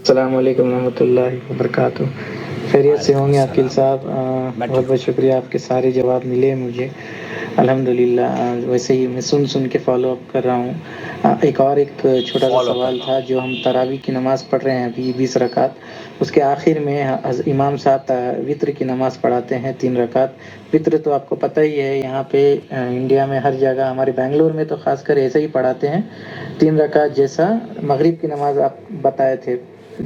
السلام علیکم ورحمۃ اللہ وبرکاتہ. خیریت سے ہوں گے عاقل صاحب؟ بہت بہت شکریہ، آپ کے سارے جواب ملے مجھے الحمد للہ. ویسے ہی میں سن کے فالو اپ کر رہا ہوں. ایک چھوٹا سا فالو سوال کرنا. تھا. جو ہم تراویح کی نماز پڑھ رہے ہیں ابھی 20 رکعت، اس کے آخر میں امام صاحب وطر کی نماز پڑھاتے ہیں 3 رکعت. وطر تو آپ کو پتہ ہی ہے، یہاں پہ انڈیا میں ہر جگہ، ہمارے بنگلور میں تو خاص کر ایسے ہی پڑھاتے ہیں 3 رکعت. جیسا مغرب کی نماز آپ بتائے تھے،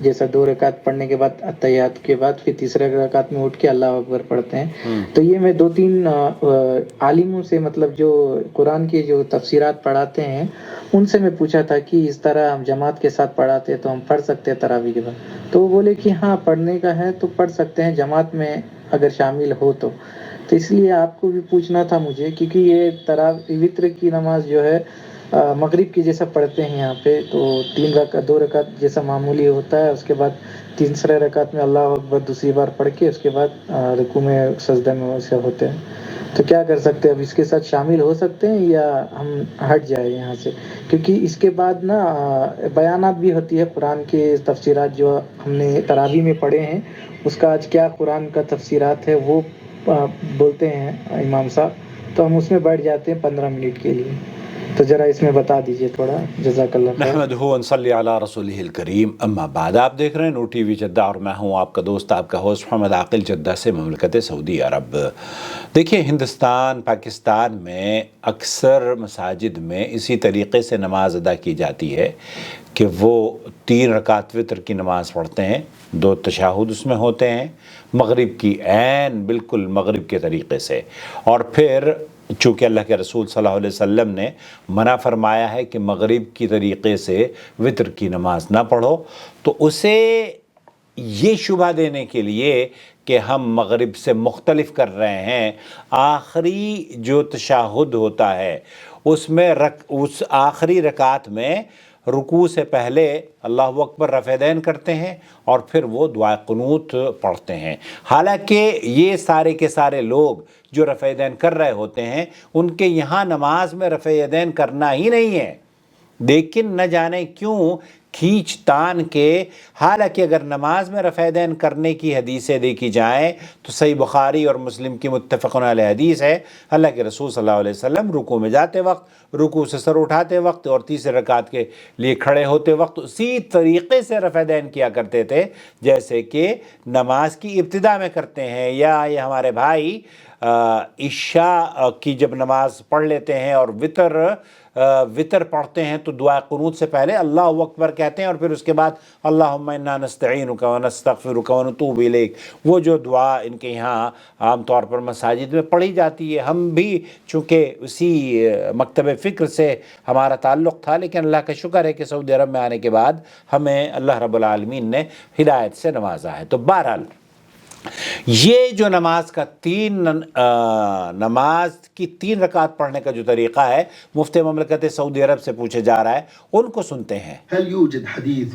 جیسا 2 رکعت پڑھنے کے بعد اتحیات کے بعد پھر تیسرے رکعت میں اٹھ کے اللہ اکبر پڑھتے ہیں. تو یہ میں 2-3 عالموں سے، مطلب جو قرآن کی جو تفسیرات پڑھاتے ہیں، ان سے میں پوچھا تھا کہ اس طرح ہم جماعت کے ساتھ پڑھاتے تو ہم پڑھ سکتے ہیں تراویح کے بعد. تو وہ بولے کہ ہاں پڑھنے کا ہے تو پڑھ سکتے ہیں، جماعت میں اگر شامل ہو تو. تو اس لیے آپ کو بھی پوچھنا تھا مجھے، کیونکہ یہ تراویح وطر کی نماز جو ہے مغرب کی جیسا پڑھتے ہیں یہاں پہ، تو 2 رکعت جیسا معمولی ہوتا ہے. اس کے بعد تیسرے رکعت میں اللہ اکبر دوسری بار پڑھ کے اس کے بعد رکوع میں سجدہ میں ویسے ہوتے ہیں. تو کیا کر سکتے ہیں؟ اب اس کے ساتھ شامل ہو سکتے ہیں یا ہم ہٹ جائیں یہاں سے؟ کیونکہ اس کے بعد نا بیانات بھی ہوتی ہے قرآن کے تفسیرات جو ہم نے تراویح میں پڑھے ہیں، اس کا آج کیا قرآن کا تفسیرات ہے وہ بولتے ہیں امام صاحب. تو ہم اس میں بیٹھ جاتے ہیں 15 منٹ کے لیے. تو ذرا اس میں بتا دیجئے تھوڑا، جزاک اللہ خیر. نحمدہ ونصلی علی رسولہ الکریم، اما بعد. آپ دیکھ رہے ہیں نور ٹی وی جدہ اور میں ہوں آپ کا دوست، آپ کا ہوسٹ محمد عاقل، جدہ سے مملکت سعودی عرب. دیکھیں، ہندوستان پاکستان میں اکثر مساجد میں اسی طریقے سے نماز ادا کی جاتی ہے کہ وہ 3 رکعت وطر کی نماز پڑھتے ہیں، 2 تشہد اس میں ہوتے ہیں مغرب کی، عین بالکل مغرب کے طریقے سے. اور پھر چونکہ اللہ کے رسول صلی اللہ علیہ وسلم نے منع فرمایا ہے کہ مغرب کی طریقے سے وطر کی نماز نہ پڑھو، تو اسے یہ شبہ دینے کے لیے کہ ہم مغرب سے مختلف کر رہے ہیں، آخری جو تشہد ہوتا ہے اس میں اس آخری رکعت میں رکوع سے پہلے اللہ اکبر رفع دین کرتے ہیں اور پھر وہ دعا قنوت پڑھتے ہیں. حالانکہ یہ سارے کے سارے لوگ جو رفع دین کر رہے ہوتے ہیں، ان کے یہاں نماز میں رفع دین کرنا ہی نہیں ہے، لیکن نہ جانے کیوں کھینچ تان کے. حالانکہ اگر نماز میں رفع دین کرنے کی حدیثیں دیکھی جائیں تو صحیح بخاری اور مسلم کی متفقن علیہ حدیث ہے، اللہ کے رسول صلی اللہ علیہ وسلم رکوع میں جاتے وقت، رکوع سے سر اٹھاتے وقت اور تیسرے رکعت کے لیے کھڑے ہوتے وقت اسی طریقے سے رفع دین کیا کرتے تھے جیسے کہ نماز کی ابتدا میں کرتے ہیں. یا یہ ہمارے بھائی عشاء کی جب نماز پڑھ لیتے ہیں اور وطر پڑھتے ہیں تو دعا قنوت سے پہلے اللہ اکبر کہتے ہیں اور پھر اس کے بعد اللہم انا نستعینک ونستغفرک ونتوب الیک، وہ جو دعا ان کے یہاں عام طور پر مساجد میں پڑھی جاتی ہے. ہم بھی چونکہ اسی مکتب فکر سے ہمارا تعلق تھا، لیکن اللہ کا شکر ہے کہ سعودی عرب میں آنے کے بعد ہمیں اللہ رب العالمین نے ہدایت سے نوازا ہے. تو بہرحال یہ جو نماز کی 3 رکعت پڑھنے کا جو طریقہ ہے، مفتی مملکت سعودی عرب سے پوچھے جا رہا ہے، ان کو سنتے ہیں. هل يوجد حديث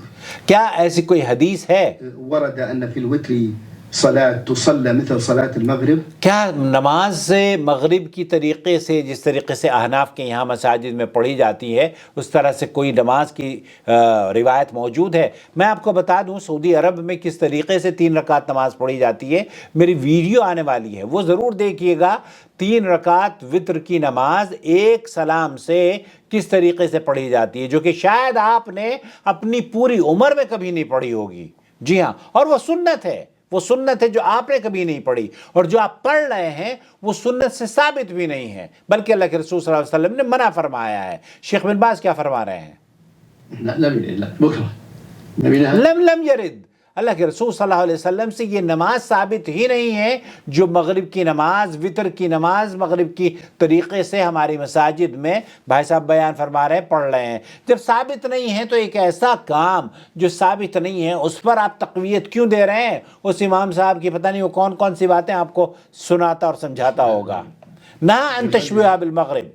کیا ایسی کوئی حدیث ہے ورد أن في الوتر صلاة تصلى مثل صلاة المغرب؟ کیا نماز سے مغرب کی طریقے سے، جس طریقے سے احناف کے یہاں مساجد میں پڑھی جاتی ہے، اس طرح سے کوئی نماز کی روایت موجود ہے؟ میں آپ کو بتا دوں سعودی عرب میں کس طریقے سے 3 رکعت نماز پڑھی جاتی ہے. میری ویڈیو آنے والی ہے، وہ ضرور دیکھیے گا. 3 رکعت وطر کی نماز ایک سلام سے کس طریقے سے پڑھی جاتی ہے، جو کہ شاید آپ نے اپنی پوری عمر میں کبھی نہیں پڑھی ہوگی. جی ہاں، اور وہ سنت ہے، وہ سنت ہے جو آپ نے کبھی نہیں پڑھی، اور جو آپ پڑھ رہے ہیں وہ سنت سے ثابت بھی نہیں ہے، بلکہ اللہ کے رسول صلی اللہ علیہ وسلم نے منع فرمایا ہے. شیخ بن باز کیا فرما رہے ہیں؟ لم یرد، اللہ کے رسول صلی اللہ علیہ وسلم سے یہ نماز ثابت ہی نہیں ہے جو مغرب کی نماز، وطر کی نماز مغرب کی طریقے سے ہماری مساجد میں بھائی صاحب بیان فرما رہے ہیں، پڑھ رہے ہیں. جب ثابت نہیں ہے تو ایک ایسا کام جو ثابت نہیں ہے اس پر آپ تقویت کیوں دے رہے ہیں؟ اس امام صاحب کی پتہ نہیں وہ کون کون سی باتیں آپ کو سناتا اور سمجھاتا ہوگا. نہ ان تشبیہ بالمغرب.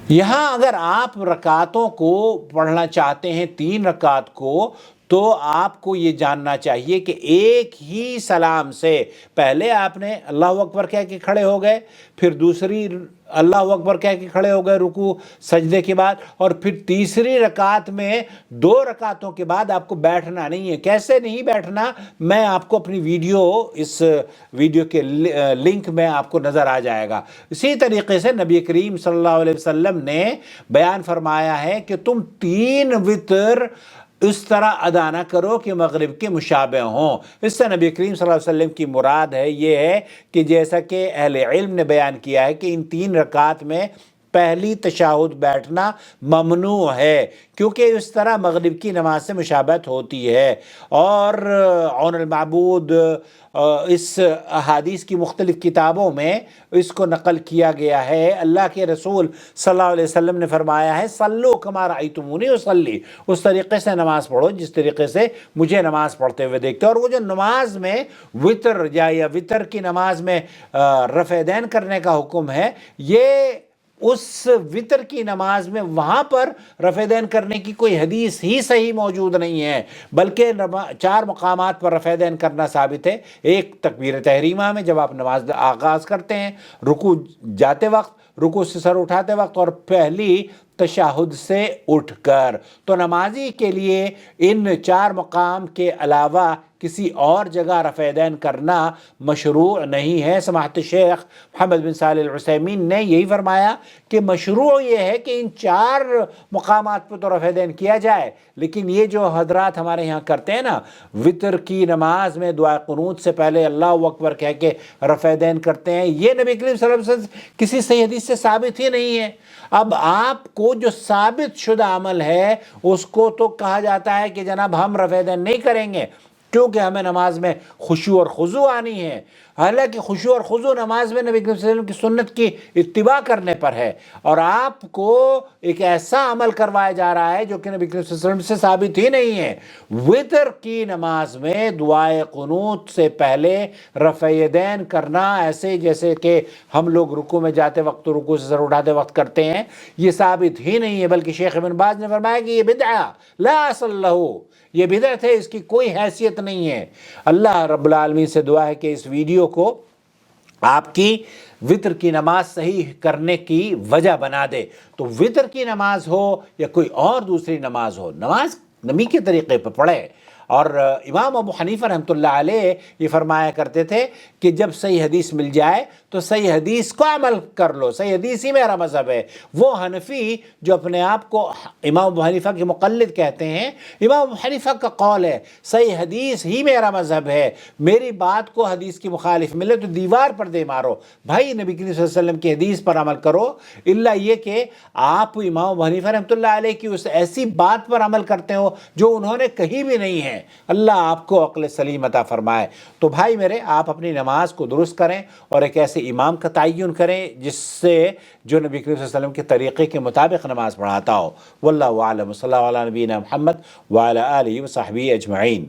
یہاں اگر آپ رکعتوں کو پڑھنا چاہتے ہیں 3 رکعت کو، تو آپ کو یہ جاننا چاہیے کہ ایک ہی سلام سے پہلے آپ نے اللہ اکبر کہہ کے کھڑے ہو گئے، پھر دوسری اللہ اکبر کہہ کے کھڑے ہو گئے رکوع سجدے کے بعد، اور پھر تیسری رکعت میں 2 رکعتوں کے بعد آپ کو بیٹھنا نہیں ہے۔ کیسے نہیں بیٹھنا، میں آپ کو اپنی اس ویڈیو کے لنک میں آپ کو نظر آ جائے گا۔ اسی طریقے سے نبی کریم صلی اللہ علیہ وسلم نے بیان فرمایا ہے کہ تم 3 وتر اس طرح ادا نہ کرو کہ مغرب کے مشابہ ہوں۔ اس سے نبی کریم صلی اللہ علیہ وسلم کی مراد ہے یہ ہے کہ جیسا کہ اہل علم نے بیان کیا ہے کہ ان 3 رکعات میں پہلی تشہد بیٹھنا ممنوع ہے، کیونکہ اس طرح مغرب کی نماز سے مشابہت ہوتی ہے۔ اور عون المعبود اس احادیث کی مختلف کتابوں میں اس کو نقل کیا گیا ہے۔ اللہ کے رسول صلی اللہ علیہ وسلم نے فرمایا ہے صلو کما رأیتمونی اصلی، اس طریقے سے نماز پڑھو جس طریقے سے مجھے نماز پڑھتے ہوئے دیکھتے۔ اور وہ جو نماز میں وتر یا وتر کی نماز میں رفع دین کرنے کا حکم ہے، یہ اس وتر کی نماز میں وہاں پر رفع دین کرنے کی کوئی حدیث ہی صحیح موجود نہیں ہے، بلکہ 4 مقامات پر رفع دین کرنا ثابت ہے۔ ایک تکبیر تحریمہ میں جب آپ نماز آغاز کرتے ہیں، رکوع جاتے وقت، رکوع سے سر اٹھاتے وقت، اور پہلی تشہد سے اٹھ کر۔ تو نمازی کے لیے ان 4 مقام کے علاوہ کسی اور جگہ رفع دین کرنا مشروع نہیں ہے۔ سماحت شیخ محمد بن صالح العثیمین نے یہی فرمایا کہ مشروع یہ ہے کہ ان 4 مقامات پر تو رفع دین کیا جائے، لیکن یہ جو حضرات ہمارے یہاں کرتے ہیں نا، وتر کی نماز میں دعا قنوت سے پہلے اللہ اکبر کہہ کے رفع دین کرتے ہیں، یہ نبی کریم صلی اللہ علیہ وسلم کسی صحیح حدیث سے ثابت ہی نہیں ہے۔ اب آپ کو جو ثابت شدہ عمل ہے اس کو تو کہا جاتا ہے کہ جناب ہم رفع دین نہیں کریں گے، کیونکہ ہمیں نماز میں خشوع اور خضوع آنی ہے۔ حالانکہ خشوع اور خضوع نماز میں نبی کریم صلی اللہ علیہ وسلم کی سنت کی اتباع کرنے پر ہے، اور آپ کو ایک ایسا عمل کروایا جا رہا ہے جو کہ نبی کریم صلی اللہ علیہ وسلم سے ثابت ہی نہیں ہے۔ وتر کی نماز میں دعائے قنوت سے پہلے رفع دین کرنا، ایسے جیسے کہ ہم لوگ رکوع میں جاتے وقت رکوع سے سر اٹھاتے وقت کرتے ہیں، یہ ثابت ہی نہیں ہے، بلکہ شیخ ابن باز نے فرمایا کہ یہ بدعہ لا اصل لہ، یہ بدعت ہے، اس کی کوئی حیثیت نہیں ہے۔ اللہ رب العالمین سے دعا ہے کہ اس ویڈیو کو آپ کی وتر کی نماز صحیح کرنے کی وجہ بنا دے۔ تو وتر کی نماز ہو یا کوئی اور دوسری نماز ہو، نماز نبی کے طریقے پہ پڑھے۔ اور امام ابو حنیفہ رحمۃ اللہ علیہ یہ فرمایا کرتے تھے کہ جب صحیح حدیث مل جائے تو صحیح حدیث کو عمل کر لو، صحیح حدیث ہی میرا مذہب ہے۔ وہ حنفی جو اپنے آپ کو امام ابو حنیفہ کے مقلد کہتے ہیں، امام ابو حنیفہ کا قول ہے صحیح حدیث ہی میرا مذہب ہے، میری بات کو حدیث کی مخالف ملے تو دیوار پر دے مارو۔ بھائی نبی کریم صلی اللہ علیہ وسلم کی حدیث پر عمل کرو، الا یہ کہ آپ امام ابو حنیفہ رحمۃ اللہ علیہ کی اس ایسی بات پر عمل کرتے ہو جو انہوں نے کہی بھی نہیں ہے۔ اللہ آپ کو عقل سلیم عطا فرمائے۔ تو بھائی میرے، آپ اپنی نماز کو درست کریں اور ایک ایسے امام کا تعین کریں جس سے جو نبی کریم صلی اللہ علیہ وسلم کے طریقے کے مطابق نماز پڑھاتا ہو۔ واللہ اعلم، صلی اللہ علیہ نبینا محمد وعلی آلہ وصحبہ اجمعین۔